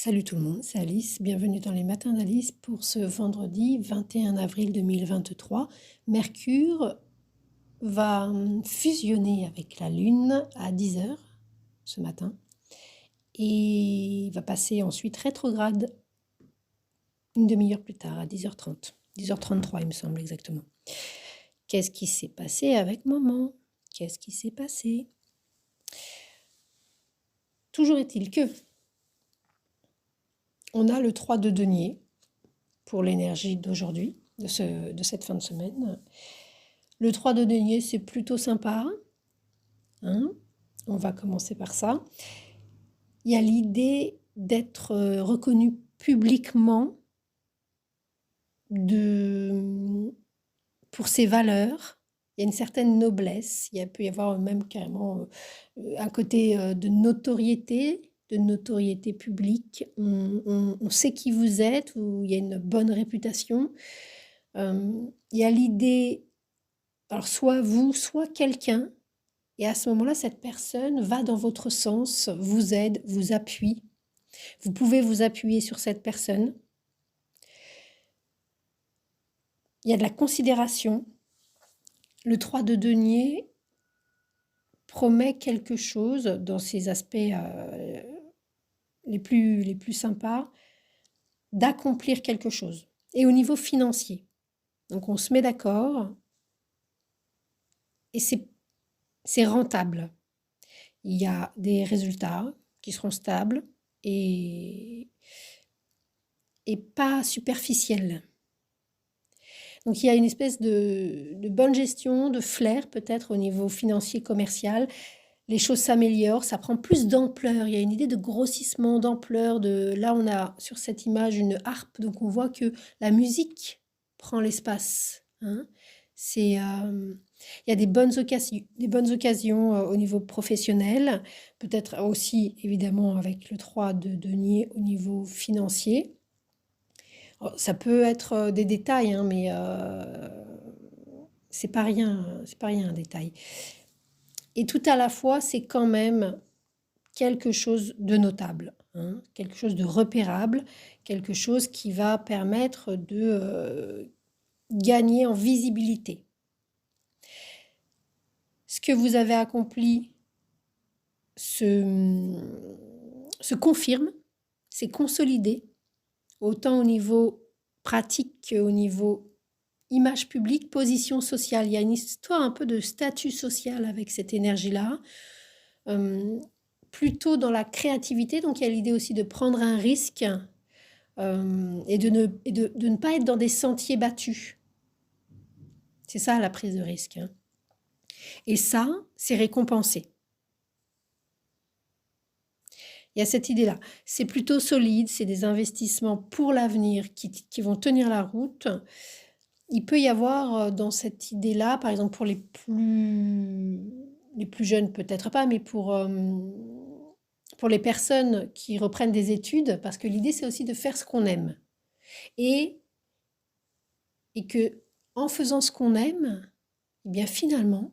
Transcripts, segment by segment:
Salut tout le monde, c'est Alice. Bienvenue dans les matins d'Alice pour ce vendredi 21 avril 2023. Mercure va fusionner avec la Lune à 10 heures ce matin et va passer ensuite rétrograde une demi-heure plus tard à 10h30. 10h33 il me semble exactement. Qu'est-ce qui s'est passé avec maman? Qu'est-ce qui s'est passé? Toujours est-il que on a le 3 de denier pour l'énergie d'aujourd'hui, de cette fin de semaine. Le 3 de denier, c'est plutôt sympa. Hein, on va commencer par ça. Il y a l'idée d'être reconnu publiquement pour ses valeurs. Il y a une certaine noblesse. Il peut y avoir même carrément un côté de notoriété publique. On sait qui vous êtes, ou il y a une bonne réputation. Il y a l'idée, alors soit vous, soit quelqu'un, et à ce moment-là, cette personne va dans votre sens, vous aide, vous appuie. Vous pouvez vous appuyer sur cette personne. Il y a de la considération. Le 3 de denier promet quelque chose dans ses aspects les plus sympas, d'accomplir quelque chose. Et au niveau financier. Donc on se met d'accord et c'est rentable. Il y a des résultats qui seront stables et pas superficiels. Donc il y a une espèce de bonne gestion, de flair peut-être au niveau financier, commercial. Les choses s'améliorent, ça prend plus d'ampleur. Il y a une idée de grossissement, d'ampleur. Là, on a sur cette image une harpe, donc on voit que la musique prend l'espace. Hein. Il y a des bonnes occasions au niveau professionnel, peut-être aussi évidemment avec le 3 de denier au niveau financier. Ça peut être des détails, hein, mais c'est pas rien un détail. Et tout à la fois, c'est quand même quelque chose de notable, hein, quelque chose de repérable, quelque chose qui va permettre de gagner en visibilité. Ce que vous avez accompli se confirme, c'est consolidé, autant au niveau pratique qu'au niveau image publique, position sociale. Il y a une histoire un peu de statut social avec cette énergie-là, plutôt dans la créativité. Donc il y a l'idée aussi de prendre un risque et de ne pas être dans des sentiers battus. C'est ça la prise de risque. Hein. Et ça, c'est récompensé. Il y a cette idée-là. C'est plutôt solide, c'est des investissements pour l'avenir qui vont tenir la route. Il peut y avoir dans cette idée-là, par exemple pour les plus jeunes, peut-être pas, mais pour les personnes qui reprennent des études, parce que l'idée, c'est aussi de faire ce qu'on aime. Et que en faisant ce qu'on aime, eh bien finalement,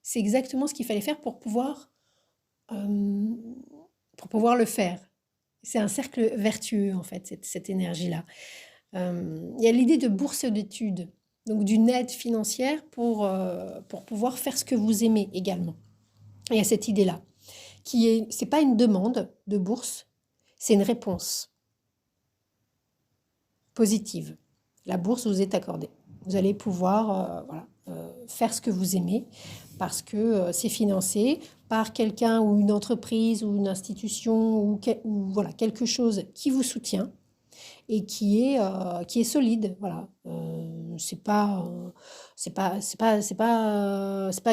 c'est exactement ce qu'il fallait faire pour pouvoir le faire. C'est un cercle vertueux, en fait, cette énergie-là. Il y a l'idée de bourse d'études, donc d'une aide financière pour pouvoir faire ce que vous aimez également. Il y a cette idée-là, c'est pas une demande de bourse, c'est une réponse positive. La bourse vous est accordée. Vous allez pouvoir faire ce que vous aimez parce que c'est financé par quelqu'un ou une entreprise ou une institution ou voilà, quelque chose qui vous soutient et qui est solide. Voilà. C'est pas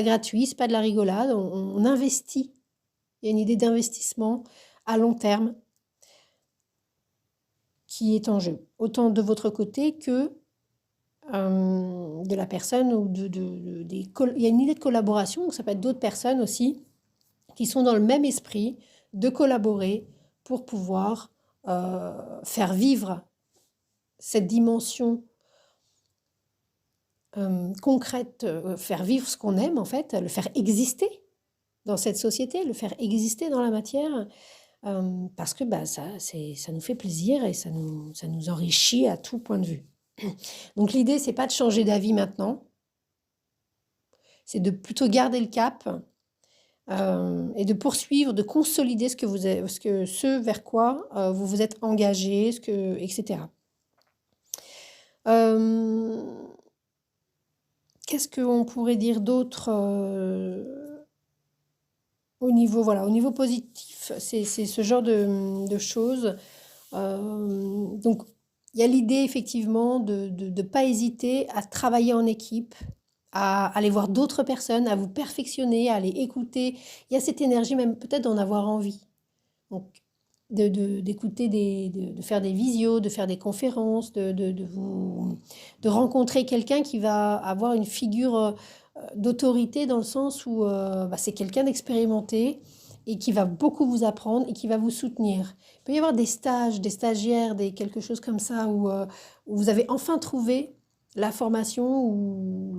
gratuit, c'est pas de la rigolade. On investit. Il y a une idée d'investissement à long terme qui est en jeu, autant de votre côté que de la personne ou il y a une idée de collaboration, ça peut être d'autres personnes aussi qui sont dans le même esprit de collaborer pour pouvoir faire vivre cette dimension concrète, faire vivre ce qu'on aime en fait, le faire exister dans cette société, le faire exister dans la matière. parce que, bah, ça nous fait plaisir et ça nous enrichit à tout point de vue. Donc l'idée, c'est pas de changer d'avis maintenant, c'est de plutôt garder le cap, et de poursuivre, de consolider ce vers quoi, vous vous êtes engagé, et cetera. Hem, Qu'est-ce qu'on pourrait dire d'autre, au niveau positif? C'est ce genre de choses. Donc il y a l'idée effectivement de pas hésiter à travailler en équipe, à aller voir d'autres personnes, à vous perfectionner, à aller écouter. Il y a cette énergie même peut-être d'en avoir envie. Donc d'écouter de faire des visios, de faire des conférences, de rencontrer quelqu'un qui va avoir une figure, d'autorité dans le sens où, bah, c'est quelqu'un d'expérimenté et qui va beaucoup vous apprendre et qui va vous soutenir. Il peut y avoir des stages, des stagiaires, quelque chose comme ça où vous avez enfin trouvé la formation ou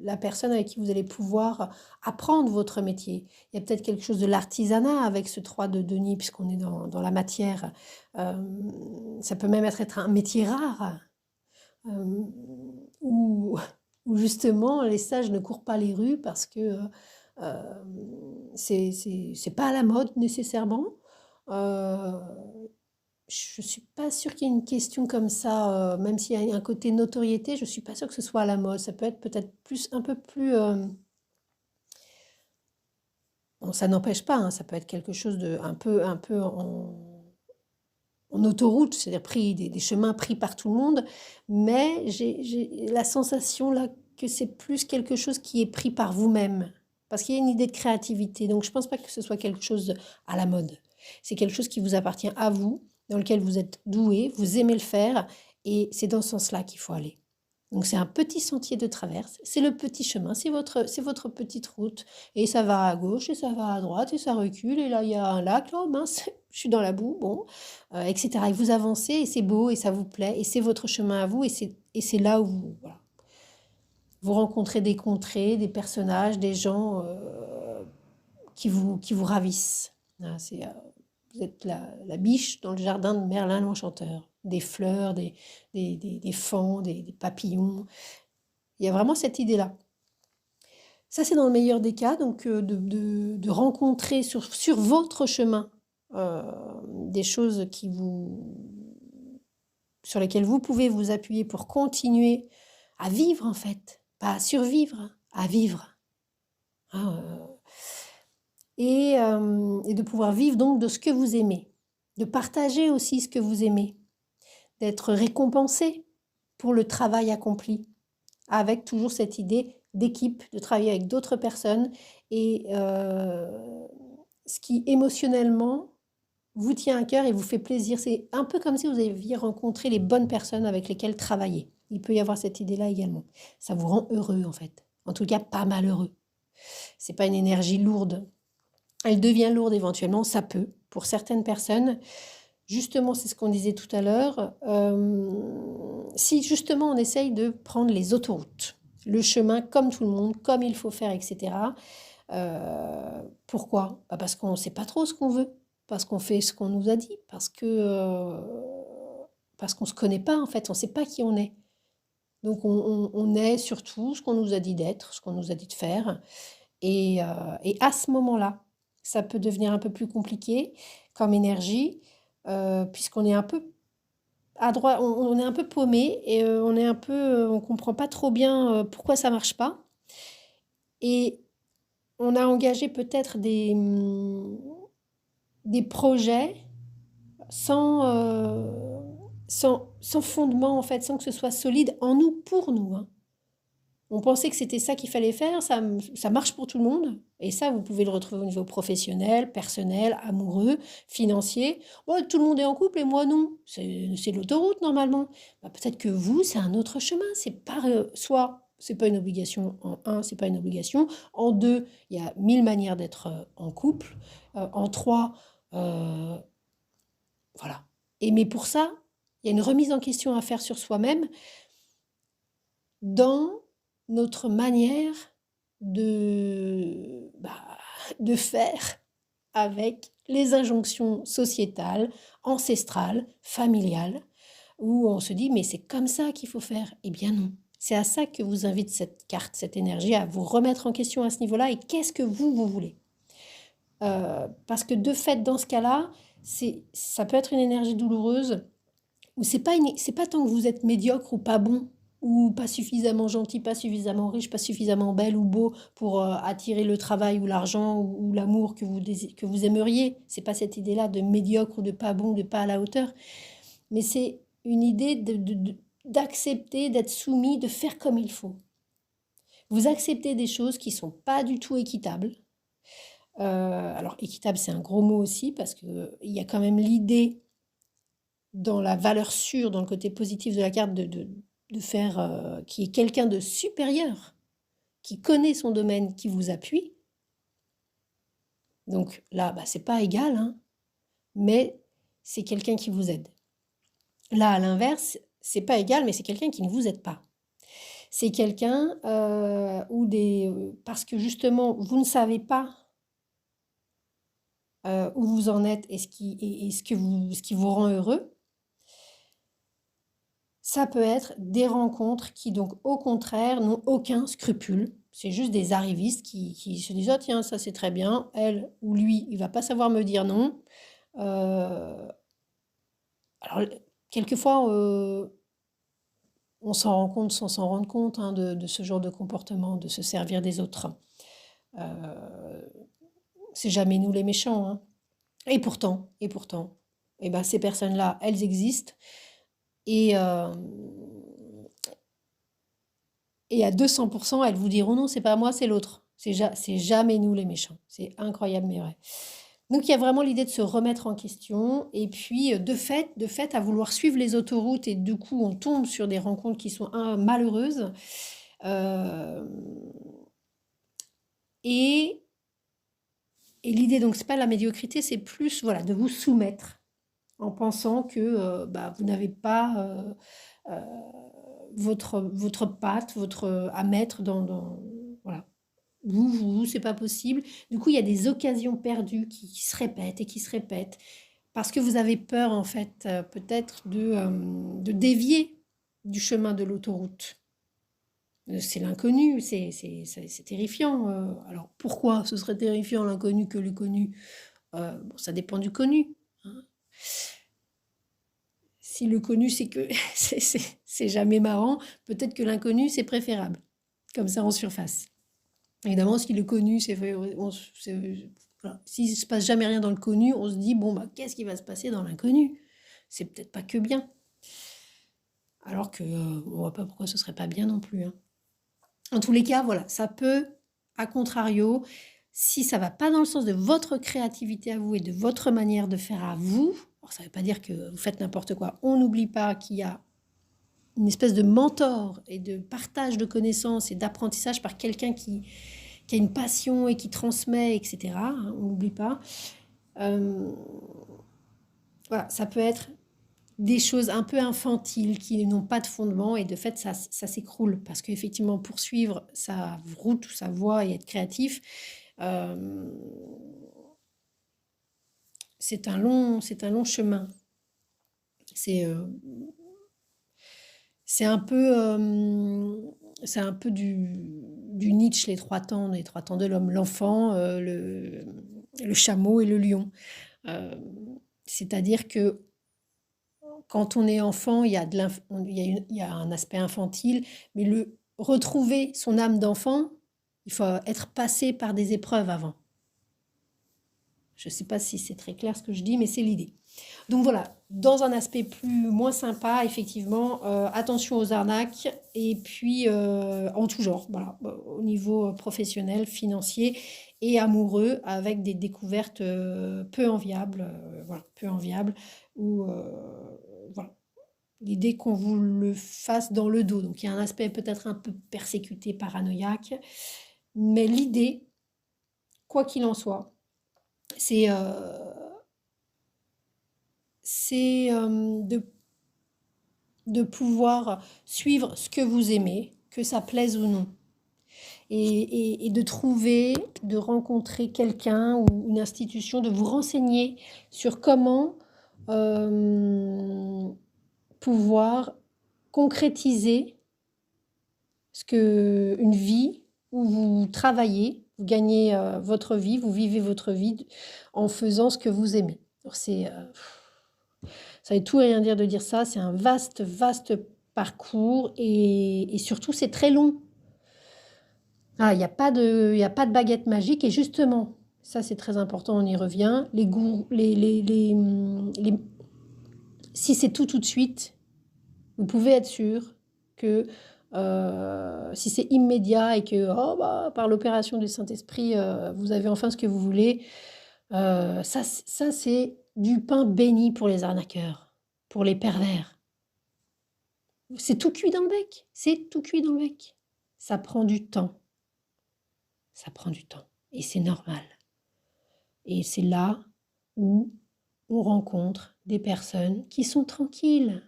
la personne avec qui vous allez pouvoir apprendre votre métier. Il y a peut-être quelque chose de l'artisanat avec ce 3 de Denis, puisqu'on est dans la matière. Ça peut même être un métier rare, euh, où, où justement les sages ne courent pas les rues parce que euh, c'est pas à la mode nécessairement. Euh, je suis pas sûre qu'il y ait une question comme ça, même s'il y a un côté notoriété, je suis pas sûre que ce soit à la mode. Ça peut être peut-être un peu plus. Bon, ça n'empêche pas, hein, ça peut être quelque chose de un peu en autoroute, c'est-à-dire des chemins pris par tout le monde, mais j'ai la sensation là que c'est plus quelque chose qui est pris par vous-même, parce qu'il y a une idée de créativité. Donc je pense pas que ce soit quelque chose à la mode. C'est quelque chose qui vous appartient à vous, dans lequel vous êtes doué, vous aimez le faire, et c'est dans ce sens-là qu'il faut aller. Donc c'est un petit sentier de traverse, c'est le petit chemin, c'est votre petite route, et ça va à gauche, et ça va à droite, et ça recule, et là il y a un lac, là, oh mince, je suis dans la boue, bon, etc. Et vous avancez, et c'est beau, et ça vous plaît, et c'est votre chemin à vous, et c'est là où voilà, vous rencontrez des contrées, des personnages, des gens qui vous ravissent. Voilà, vous êtes la biche dans le jardin de Merlin l'Enchanteur. Des fleurs, des fans, des papillons. Il y a vraiment cette idée-là. Ça, c'est dans le meilleur des cas, donc de rencontrer sur votre chemin euh, des choses sur lesquelles vous pouvez vous appuyer pour continuer à vivre, en fait. Pas à survivre, à vivre. Hein, et de pouvoir vivre donc de ce que vous aimez. De partager aussi ce que vous aimez. D'être récompensé pour le travail accompli. Avec toujours cette idée d'équipe, de travailler avec d'autres personnes et ce qui émotionnellement vous tient à cœur et vous fait plaisir. C'est un peu comme si vous aviez rencontré les bonnes personnes avec lesquelles travailler. Il peut y avoir cette idée-là également. Ça vous rend heureux en fait. En tout cas, pas malheureux. C'est pas une énergie lourde. Elle devient lourde éventuellement, ça peut, pour certaines personnes. Justement, c'est ce qu'on disait tout à l'heure. Si justement on essaye de prendre les autoroutes, le chemin comme tout le monde, comme il faut faire, etc. Pourquoi? Bah parce qu'on ne sait pas trop ce qu'on veut, parce qu'on fait ce qu'on nous a dit, parce qu'on ne se connaît pas en fait, on ne sait pas qui on est. Donc on est surtout ce qu'on nous a dit d'être, ce qu'on nous a dit de faire. Et à ce moment-là, ça peut devenir un peu plus compliqué comme énergie, puisqu'on est un peu à droite, on est un peu paumé et on est un peu, on comprend pas trop bien pourquoi ça marche pas. Et on a engagé peut-être des projets sans, sans fondement en fait, sans que ce soit solide en nous, pour nous, hein. On pensait que c'était ça qu'il fallait faire, ça marche pour tout le monde. Et ça, vous pouvez le retrouver au niveau professionnel, personnel, amoureux, financier. Oh, tout le monde est en couple et moi non. C'est l'autoroute normalement. Bah, peut-être que vous, c'est un autre chemin. C'est pas, soit c'est pas une obligation en un, c'est pas une obligation. En deux, il y a mille manières d'être en couple. En trois, euh, voilà. Et mais pour ça, il y a une remise en question à faire sur soi-même dans notre manière de, bah, de faire avec les injonctions sociétales, ancestrales, familiales, où on se dit mais c'est comme ça qu'il faut faire. Eh bien non. C'est à ça que vous invite cette carte, cette énergie, à vous remettre en question à ce niveau-là et qu'est-ce que vous voulez. Parce que de fait, dans ce cas-là, ça peut être une énergie douloureuse ou c'est pas tant que vous êtes médiocre ou pas bon ou pas suffisamment gentil, pas suffisamment riche, pas suffisamment belle ou beau pour attirer le travail ou l'argent ou l'amour que vous aimeriez. C'est pas cette idée-là de médiocre ou de pas bon, de pas à la hauteur, mais c'est une idée d'accepter, d'être soumis, de faire comme il faut. Vous acceptez des choses qui sont pas du tout équitables. Alors équitable, c'est un gros mot aussi parce que il y a quand même l'idée dans la valeur sûre, dans le côté positif de la carte, de faire qui est quelqu'un de supérieur, qui connaît son domaine, qui vous appuie. Donc là, bah, c'est pas égal, hein, mais c'est quelqu'un qui vous aide. Là, à l'inverse, c'est pas égal, mais c'est quelqu'un qui ne vous aide pas. C'est quelqu'un parce que justement, vous ne savez pas où vous en êtes et ce qui vous rend heureux. Ça peut être des rencontres qui, donc, au contraire, n'ont aucun scrupule. C'est juste des arrivistes qui se disent: «Oh tiens, ça c'est très bien, elle ou lui, il va pas savoir me dire non». Euh, alors, quelquefois, on s'en rend compte sans s'en rendre compte hein, de ce genre de comportement, de se servir des autres. Euh, c'est jamais nous les méchants. Hein. Et pourtant, eh ben, ces personnes-là, elles existent. Et, euh, et à 200%, elles vous diront non, c'est pas moi, c'est l'autre. C'est jamais nous les méchants. C'est incroyable, mais vrai. Donc il y a vraiment l'idée de se remettre en question. Et puis, de fait, à vouloir suivre les autoroutes, et du coup, on tombe sur des rencontres qui sont malheureuses. Euh, et, et l'idée, donc, c'est pas la médiocrité, c'est plus voilà, de vous soumettre en pensant que bah, vous n'avez pas euh, votre patte, à mettre voilà. Vous, c'est pas possible. Du coup, il y a des occasions perdues qui se répètent et qui se répètent parce que vous avez peur, en fait, peut-être de dévier du chemin de l'autoroute. C'est l'inconnu, c'est terrifiant. Alors, pourquoi ce serait terrifiant l'inconnu que le connu? Bon, ça dépend du connu. Hein. Si le connu, c'est que c'est jamais marrant, peut-être que l'inconnu, c'est préférable. Comme ça, en surface. Évidemment, si le connu, voilà. S'il ne se passe jamais rien dans le connu, on se dit, bon, bah, qu'est-ce qui va se passer dans l'inconnu? C'est peut-être pas que bien. Alors que on voit pas pourquoi ce serait pas bien non plus. Hein. En tous les cas, voilà, ça peut, à contrario, si ça va pas dans le sens de votre créativité à vous et de votre manière de faire à vous, alors ça ne veut pas dire que vous faites n'importe quoi. On n'oublie pas qu'il y a une espèce de mentor et de partage de connaissances et d'apprentissage par quelqu'un qui a une passion et qui transmet, etc. Hein, on n'oublie pas. Euh, voilà, ça peut être des choses un peu infantiles qui n'ont pas de fondement et de fait ça s'écroule parce qu'effectivement poursuivre sa route ou sa voie et être créatif, euh, c'est un long chemin. C'est euh, c'est un peu, du Nietzsche, les trois temps de l'homme, l'enfant, le chameau et le lion. Euh, C'est-à-dire que quand on est enfant, il y a un aspect infantile, mais retrouver son âme d'enfant, il faut être passé par des épreuves avant. Je ne sais pas si c'est très clair ce que je dis, mais c'est l'idée. Donc voilà, dans un aspect moins sympa, effectivement, attention aux arnaques et puis en tout genre, voilà, au niveau professionnel, financier et amoureux, avec des découvertes peu enviables, voilà, peu enviables, ou voilà, l'idée qu'on vous le fasse dans le dos. Donc il y a un aspect peut-être un peu persécuté, paranoïaque, mais l'idée, quoi qu'il en soit, c'est de pouvoir suivre ce que vous aimez, que ça plaise ou non. et de trouver, de rencontrer quelqu'un ou une institution, de vous renseigner sur comment pouvoir concrétiser une vie où vous travaillez, vous gagnez votre vie, vous vivez votre vie en faisant ce que vous aimez. Alors ça veut tout et rien dire de dire ça, c'est un vaste, vaste parcours et surtout c'est très long. Ah, il n'y a pas de baguette magique et justement, ça c'est très important, on y revient, les goûts, si c'est tout de suite, vous pouvez être sûr que si c'est immédiat et que oh, bah, par l'opération du Saint-Esprit, vous avez enfin ce que vous voulez, ça c'est du pain béni pour les arnaqueurs, pour les pervers. C'est tout cuit dans le bec, c'est tout cuit dans le bec. Ça prend du temps. Ça prend du temps et c'est normal. Et c'est là où on rencontre des personnes qui sont tranquilles.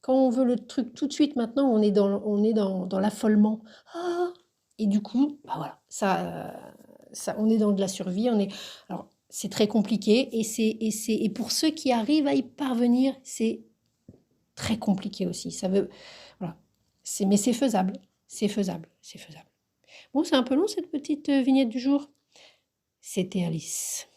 Quand on veut le truc tout de suite, maintenant, on est dans l'affolement. Ah et du coup, bah voilà, on est dans de la survie. Alors, c'est très compliqué et pour ceux qui arrivent à y parvenir, c'est très compliqué aussi. Voilà, mais c'est faisable, c'est faisable, c'est faisable. Bon, c'est un peu long cette petite vignette du jour. C'était Alice.